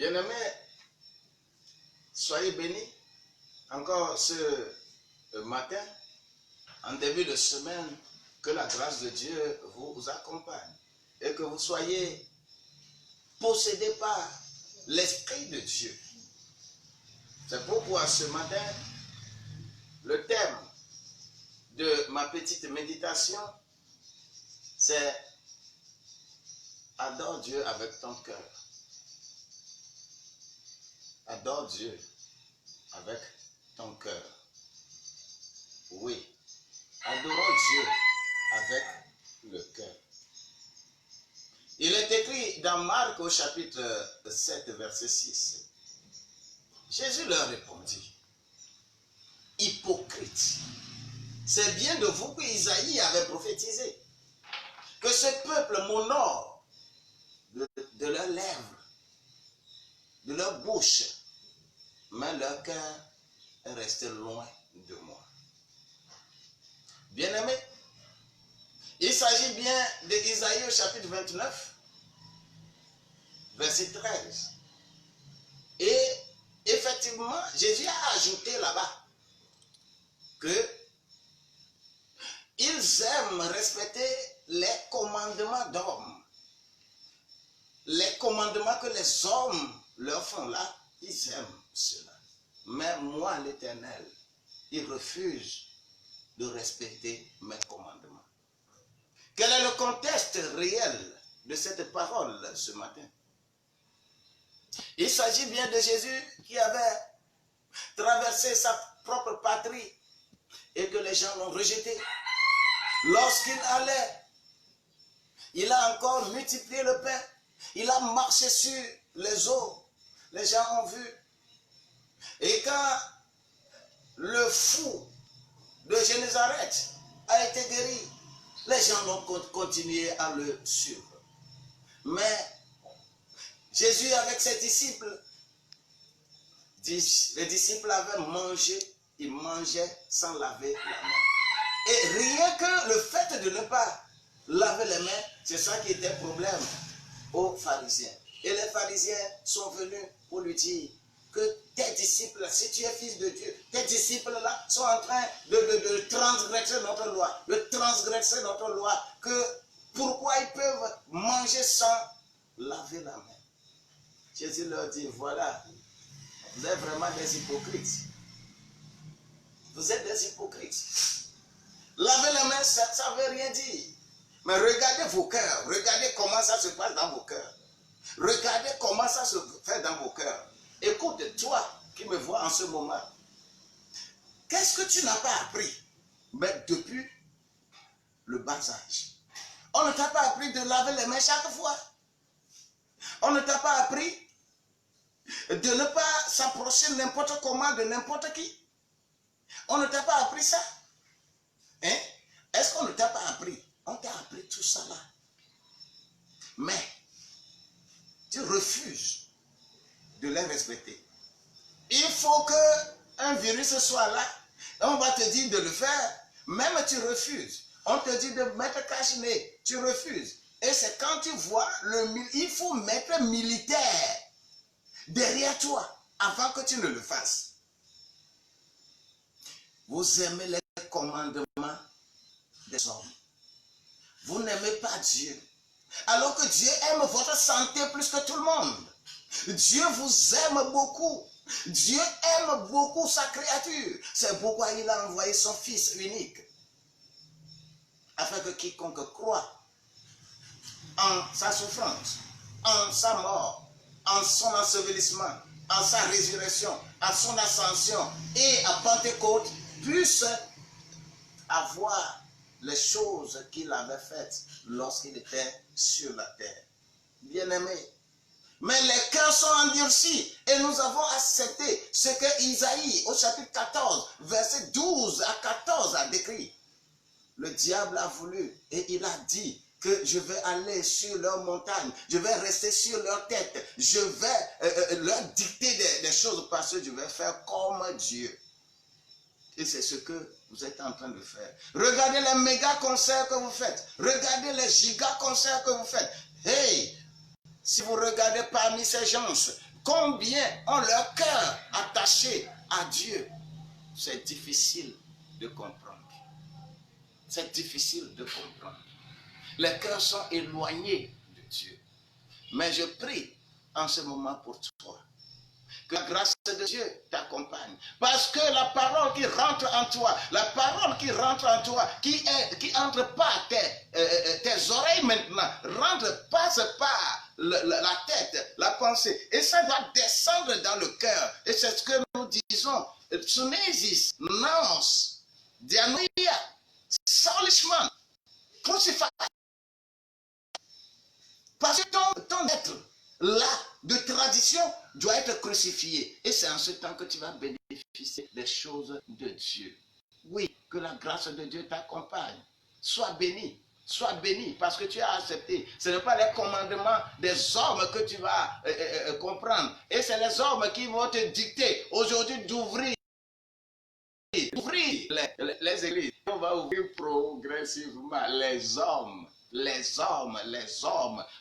Bien-aimés, soyez bénis encore ce matin, en début de semaine, que la grâce de Dieu vous accompagne et que vous soyez possédés par l'Esprit de Dieu. C'est pourquoi ce matin, le thème de ma petite méditation, c'est « Adore Dieu avec ton cœur ». Adore Dieu avec ton cœur. Oui, adorons Dieu avec le cœur. Il est écrit dans Marc au chapitre 7, verset 6. Jésus leur répondit, « Hypocrite, c'est bien de vous que Isaïe avait prophétisé, que ce peuple m'honore de leurs lèvres, de leur bouche, mais leur cœur est resté loin de moi. » Bien-aimés, il s'agit bien d'Isaïe au chapitre 29, verset 13. Et effectivement, Jésus a ajouté là-bas que ils aiment respecter les commandements d'hommes. Les commandements que les hommes leur font là, ils aiment cela. Mais moi, l'Éternel, ils refusent de respecter mes commandements. Quel est le contexte réel de cette parole ce matin? Il s'agit bien de Jésus qui avait traversé sa propre patrie et que les gens l'ont rejeté. Lorsqu'il allait, il a encore multiplié le pain. Il a marché sur les eaux. Les gens ont vu. Et quand le fou de Génézareth a été guéri, les gens ont continué à le suivre. Mais Jésus avec ses disciples, les disciples avaient mangé, ils mangeaient sans laver la main. Et rien que le fait de ne pas laver les mains, c'est ça qui était problème aux pharisiens. Et les pharisiens sont venus pour lui dire que tes disciples, si tu es fils de Dieu, tes disciples là sont en train de transgresser notre loi, que pourquoi ils peuvent manger sans laver la main. Jésus leur dit, voilà, vous êtes vraiment des hypocrites. Vous êtes des hypocrites. Laver les mains, ça ne veut rien dire. Mais regardez vos cœurs, regardez comment ça se passe dans vos cœurs. Regardez comment ça se fait dans vos cœurs. Écoute, toi qui me vois en ce moment, qu'est-ce que tu n'as pas appris? Mais depuis le bas âge. On ne t'a pas appris de laver les mains chaque fois. On ne t'a pas appris de ne pas s'approcher n'importe comment de n'importe qui. On ne t'a pas appris ça. Hein? Est-ce qu'on ne t'a pas appris? On t'a appris tout ça là. Mais tu refuses de les respecter. Il faut qu'un virus soit là. On va te dire de le faire. Même tu refuses. On te dit de mettre cache-nez. Tu refuses. Et c'est quand tu vois, il faut mettre militaire derrière toi avant que tu ne le fasses. Vous aimez les commandements des hommes. Vous n'aimez pas Dieu. Alors que Dieu aime votre santé plus que tout le monde. Dieu vous aime beaucoup. Dieu aime beaucoup sa créature. C'est pourquoi il a envoyé son Fils unique. Afin que quiconque croit en sa souffrance, en sa mort, en son ensevelissement, en sa résurrection, en son ascension et à Pentecôte, puisse avoir les choses qu'il avait faites lorsqu'il était sur la terre. Bien-aimés, mais les cœurs sont endurcis et nous avons accepté ce que Isaïe au chapitre 14, verset 12 à 14 a décrit. Le diable a voulu et il a dit que je vais aller sur leur montagne, je vais rester sur leur tête, je vais leur dicter des choses parce que je vais faire comme Dieu. Et c'est ce que vous êtes en train de faire. Regardez les méga concerts que vous faites. Regardez les giga concerts que vous faites. Hey, si vous regardez parmi ces gens, combien ont leur cœur attaché à Dieu. C'est difficile de comprendre. C'est difficile de comprendre. Les cœurs sont éloignés de Dieu. Mais je prie en ce moment pour toi. Que la grâce de Dieu t'accompagne. Parce que la parole qui rentre en toi, la parole qui rentre en toi, qui entre par tes oreilles maintenant, passe par la tête, la pensée. Et ça va descendre dans le cœur. Et c'est ce que nous disons. Sunesis, Nance, Dianoia, Salishman, crucifixion. Parce que ton être là de tradition doit être crucifié. Et c'est en ce temps que tu vas bénéficier des choses de Dieu. Oui, que la grâce de Dieu t'accompagne. Sois béni. Sois béni parce que tu as accepté. Ce n'est pas les commandements des hommes que tu vas comprendre. Et c'est les hommes qui vont te dicter aujourd'hui d'ouvrir les églises. On va ouvrir progressivement les hommes.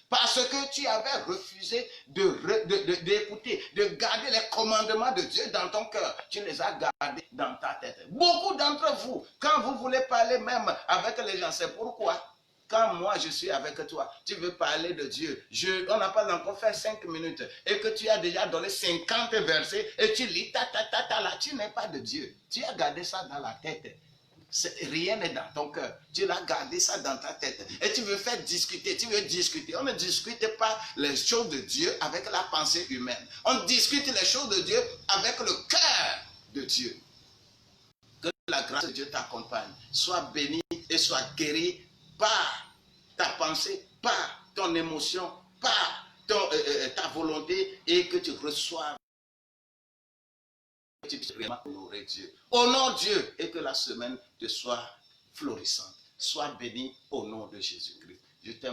Parce que tu avais refusé d'écouter, de garder les commandements de Dieu dans ton cœur. Tu les as gardés dans ta tête. Beaucoup d'entre vous, quand vous voulez parler même avec les gens, c'est pourquoi quand moi je suis avec toi, tu veux parler de Dieu. On n'a pas encore fait 5 minutes et que tu as déjà donné 50 versets et tu lis là, tu n'es pas de Dieu. Tu as gardé ça dans la tête. Rien n'est dans ton cœur. Tu l'as gardé ça dans ta tête. Et tu veux faire discuter. Tu veux discuter. On ne discute pas les choses de Dieu avec la pensée humaine. On discute les choses de Dieu avec le cœur de Dieu. Que la grâce de Dieu t'accompagne. Sois béni et sois guéri par ta pensée, par ton émotion, par ta volonté et que tu reçoives. Tu puisses vraiment honorer Dieu. Honore Dieu et que la semaine te soit florissante. Sois béni au nom de Jésus-Christ. Je t'aime.